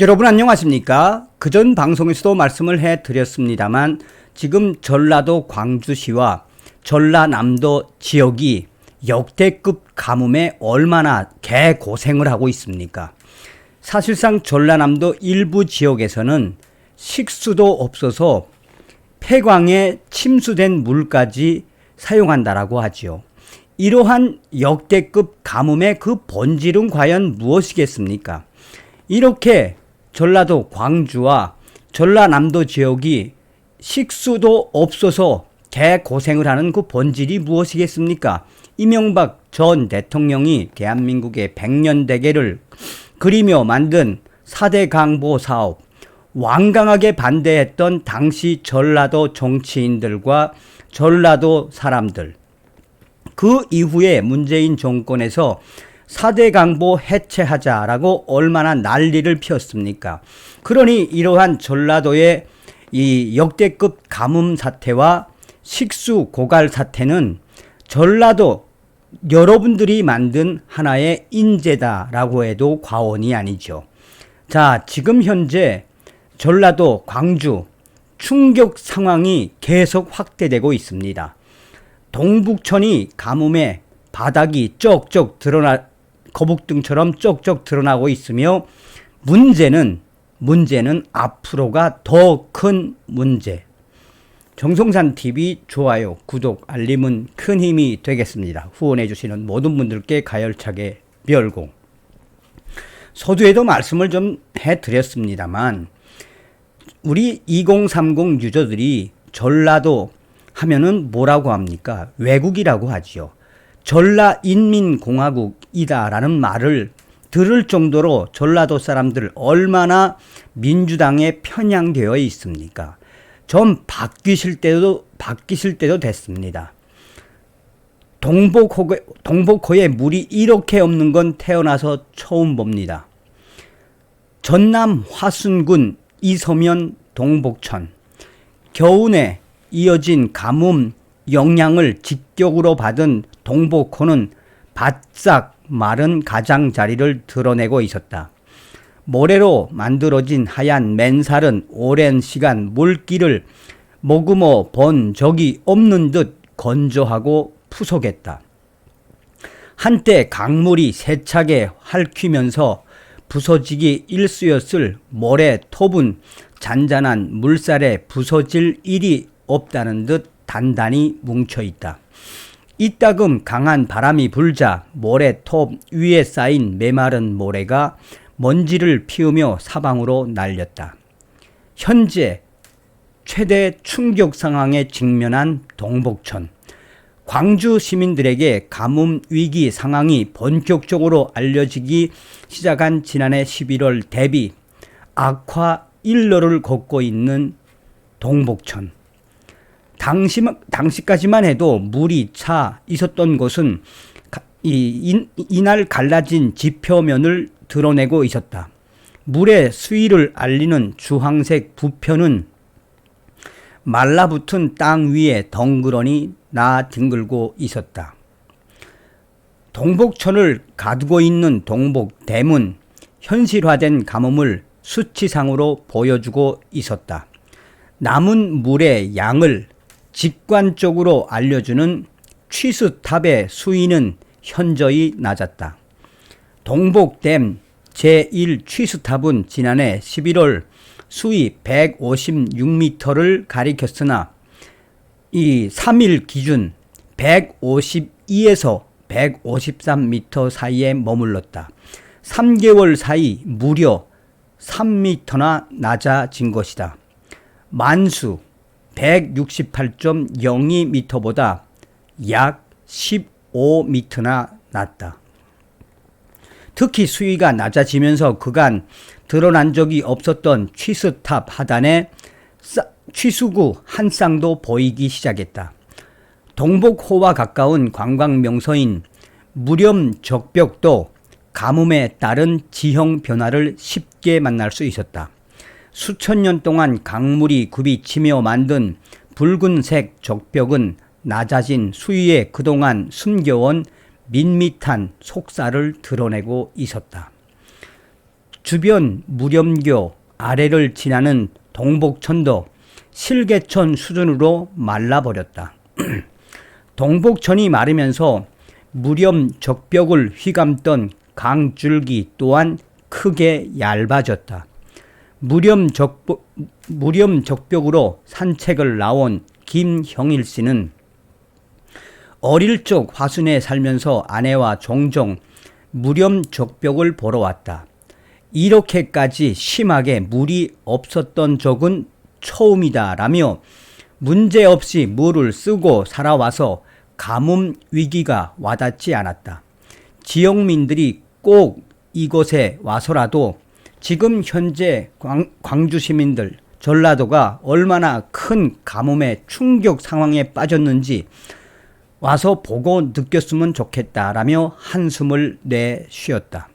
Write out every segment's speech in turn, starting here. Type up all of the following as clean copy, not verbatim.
여러분 안녕하십니까? 그전 방송에서도 말씀을 해드렸습니다만 지금 전라도 광주시와 전라남도 지역이 역대급 가뭄에 얼마나 개고생을 하고 있습니까? 사실상 전라남도 일부 지역에서는 식수도 없어서 폐광에 침수된 물까지 사용한다라고 하지요. 이러한 역대급 가뭄의 그 본질은 과연 무엇이겠습니까? 이렇게 전라도 광주와 전라남도 지역이 식수도 없어서 개고생을 하는 그 본질이 무엇이겠습니까? 이명박 전 대통령이 대한민국의 100년 대계를 그리며 만든 4대 강보 사업, 완강하게 반대했던 당시 전라도 정치인들과 전라도 사람들, 그 이후에 문재인 정권에서 4대 강보 해체하자라고 얼마나 난리를 피웠습니까? 그러니 이러한 전라도의 이 역대급 가뭄 사태와 식수 고갈 사태는 전라도 여러분들이 만든 하나의 인재다라고 해도 과언이 아니죠. 자, 지금 현재 전라도 광주 충격 상황이 계속 확대되고 있습니다. 동북천이 가뭄에 바닥이 쩍쩍 드러나 거북등처럼 쩍쩍 드러나고 있으며 문제는 앞으로가 더 큰 문제. 정성산TV 좋아요, 구독, 알림은 큰 힘이 되겠습니다. 후원해 주시는 모든 분들께 가열차게 멸공. 서두에도 말씀을 좀 해드렸습니다만 우리 2030 유저들이 전라도 하면은 뭐라고 합니까? 외국이라고 하지요. 전라인민공화국이다라는 말을 들을 정도로 전라도 사람들 얼마나 민주당에 편향되어 있습니까? 좀 바뀌실 때도 됐습니다. 동복호에 물이 이렇게 없는 건 태어나서 처음 봅니다. 전남 화순군 이서면 동복천, 겨우내 이어진 가뭄 영향을 직격으로 받은 동복호는 바싹 마른 가장자리를 드러내고 있었다. 모래로 만들어진 하얀 맨살은 오랜 시간 물기를 머금어 본 적이 없는 듯 건조하고 푸석했다. 한때 강물이 세차게 핥히면서 부서지기 일쑤였을 모래 톱은 잔잔한 물살에 부서질 일이 없다는 듯 단단히 뭉쳐있다. 이따금 강한 바람이 불자 모래톱 위에 쌓인 메마른 모래가 먼지를 피우며 사방으로 날렸다. 현재 최대 충격 상황에 직면한 동복천. 광주 시민들에게 가뭄 위기 상황이 본격적으로 알려지기 시작한 지난해 11월 대비 악화 일로를 걷고 있는 동복천. 당시까지만 해도 물이 차 있었던 곳은 이날 갈라진 지표면을 드러내고 있었다. 물의 수위를 알리는 주황색 부표는 말라붙은 땅 위에 덩그러니 나뒹굴고 있었다. 동복천을 가두고 있는 동복댐은 현실화된 가뭄을 수치상으로 보여주고 있었다. 남은 물의 양을 직관적으로 알려주는 취수탑의 수위는 현저히 낮았다. 동복댐 제1 취수탑은 지난해 11월 수위 156m를 가리켰으나 이 3일 기준 152에서 153m 사이에 머물렀다. 3개월 사이 무려 3m나 낮아진 것이다. 만수 168.02m보다 약 15m나 낮다. 특히 수위가 낮아지면서 그간 드러난 적이 없었던 취수탑 하단에 취수구 한 쌍도 보이기 시작했다. 동복호와 가까운 관광명소인 무렴적벽도 가뭄에 따른 지형 변화를 쉽게 만날 수 있었다. 수천 년 동안 강물이 굽이치며 만든 붉은색 적벽은 낮아진 수위에 그동안 숨겨온 밋밋한 속살을 드러내고 있었다. 주변 무렴교 아래를 지나는 동복천도 실개천 수준으로 말라버렸다. 동복천이 마르면서 무렴 적벽을 휘감던 강줄기 또한 크게 얇아졌다. 무렴 적벽으로 산책을 나온 김형일 씨는 어릴 적 화순에 살면서 아내와 종종 무렴 적벽을 보러 왔다. 이렇게까지 심하게 물이 없었던 적은 처음이다라며 문제없이 물을 쓰고 살아와서 가뭄 위기가 와닿지 않았다. 지역민들이 꼭 이곳에 와서라도 지금 현재 광주 시민들, 전라도가 얼마나 큰 가뭄의 충격 상황에 빠졌는지 와서 보고 느꼈으면 좋겠다라며 한숨을 내쉬었다.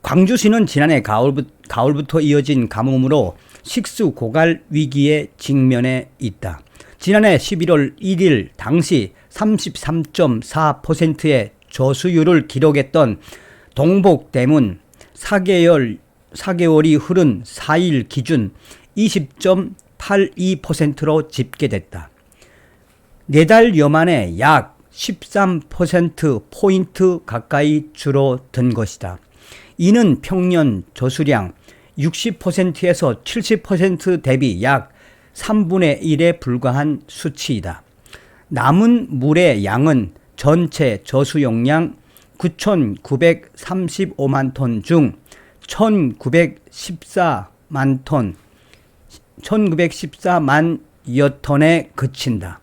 광주시는 지난해 가을부터 이어진 가뭄으로 식수 고갈 위기에 직면해 있다. 지난해 11월 1일 당시 33.4%의 저수율을 기록했던 동복댐은 4개월이 흐른 4일 기준 20.82%로 집계됐다. 4달여 만에 약 13%포인트 가까이 줄어든 것이다. 이는 평년 저수량 60%에서 70% 대비 약 3분의 1에 불과한 수치이다. 남은 물의 양은 전체 저수용량 9,935만 톤 중 1,914만여 톤에 그친다.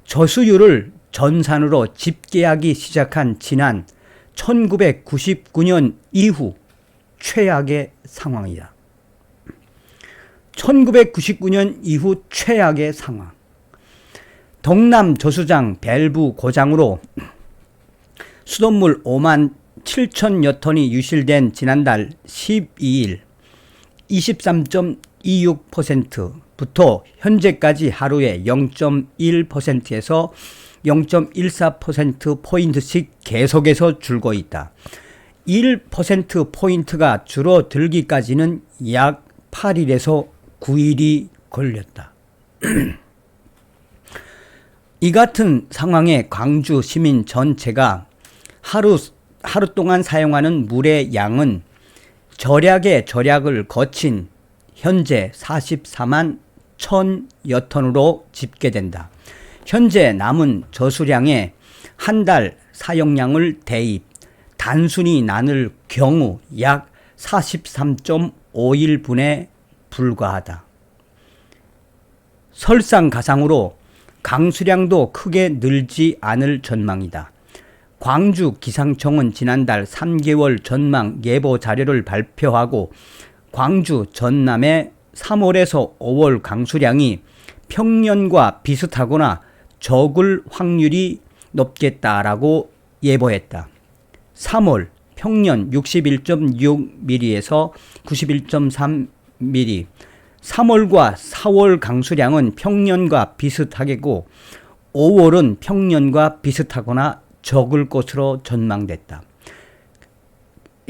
저수율을 전산으로 집계하기 시작한 지난 1999년 이후 최악의 상황이다. 1999년 이후 최악의 상황. 동남 저수장 밸브 고장으로 수돗물 5만 7천여 톤이 유실된 지난달 12일 23.26%부터 현재까지 하루에 0.1%에서 0.14%포인트씩 계속해서 줄고 있다. 1%포인트가 줄어들기까지는 약 8일에서 9일이 걸렸다. 이 같은 상황에 광주 시민 전체가 하루 동안 사용하는 물의 양은 절약의 절약을 거친 현재 44만 1,000여 톤으로 집계된다. 현재 남은 저수량의 한 달 사용량을 대입 단순히 나눌 경우 약 43.51분에 불과하다. 설상가상으로 강수량도 크게 늘지 않을 전망이다. 광주 기상청은 지난달 3개월 전망 예보 자료를 발표하고 광주 전남의 3월에서 5월 강수량이 평년과 비슷하거나 적을 확률이 높겠다라고 예보했다. 3월 평년 61.6mm에서 91.3mm, 3월과 4월 강수량은 평년과 비슷하겠고 5월은 평년과 비슷하거나 적을 것으로 전망됐다.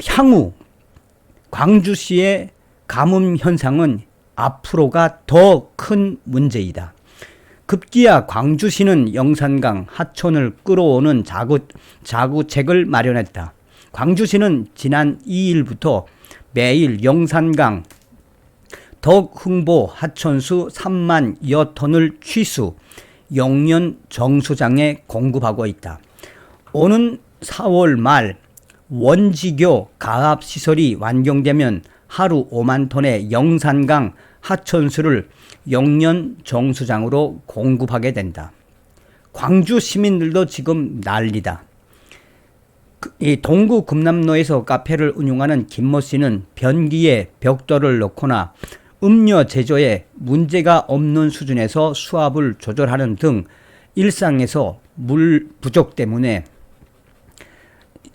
향후 광주시의 가뭄 현상은 앞으로가 더 큰 문제이다. 급기야 광주시는 영산강 하천을 끌어오는 자구책을 마련했다. 광주시는 지난 2일부터 매일 영산강 덕흥보 하천수 3만여 톤을 취수 용년 정수장에 공급하고 있다. 오는 4월 말 원지교 가압시설이 완공되면 하루 5만 톤의 영산강 하천수를 용년 정수장으로 공급하게 된다. 광주 시민들도 지금 난리다. 이 동구 금남로에서 카페를 운영하는 김모 씨는 변기에 벽돌을 넣거나 음료 제조에 문제가 없는 수준에서 수압을 조절하는 등 일상에서 물 부족 때문에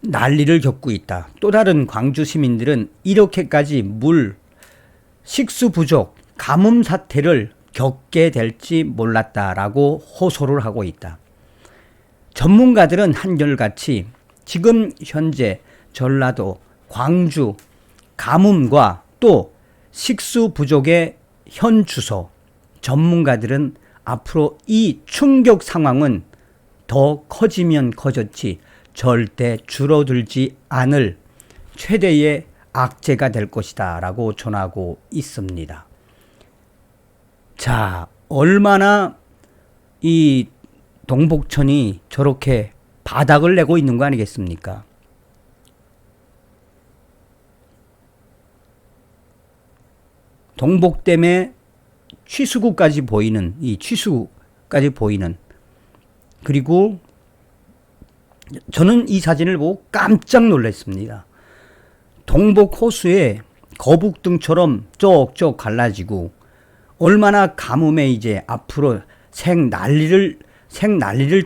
난리를 겪고 있다. 또 다른 광주 시민들은 이렇게까지 식수 부족, 가뭄 사태를 겪게 될지 몰랐다라고 호소를 하고 있다. 전문가들은 한결같이 지금 현재 전라도, 광주, 가뭄과 또 식수 부족의 현 주소, 전문가들은 앞으로 이 충격 상황은 더 커지면 커졌지 절대 줄어들지 않을 최대의 악재가 될 것이다 라고 전하고 있습니다. 자, 얼마나 이 동북천이 저렇게 바닥을 내고 있는 거 아니겠습니까? 동북댐의 취수구까지 보이는, 이 취수구까지 보이는, 그리고 저는 이 사진을 보고 깜짝 놀랐습니다. 동북 호수에 거북등처럼 쪽쪽 갈라지고 얼마나 가뭄에 이제 앞으로 생난리를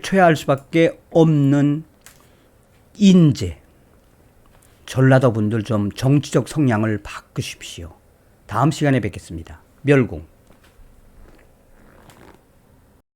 쳐야 할 수밖에 없는 인재. 전라도 분들 좀 정치적 성향을 바꾸십시오. 다음 시간에 뵙겠습니다. 멸공.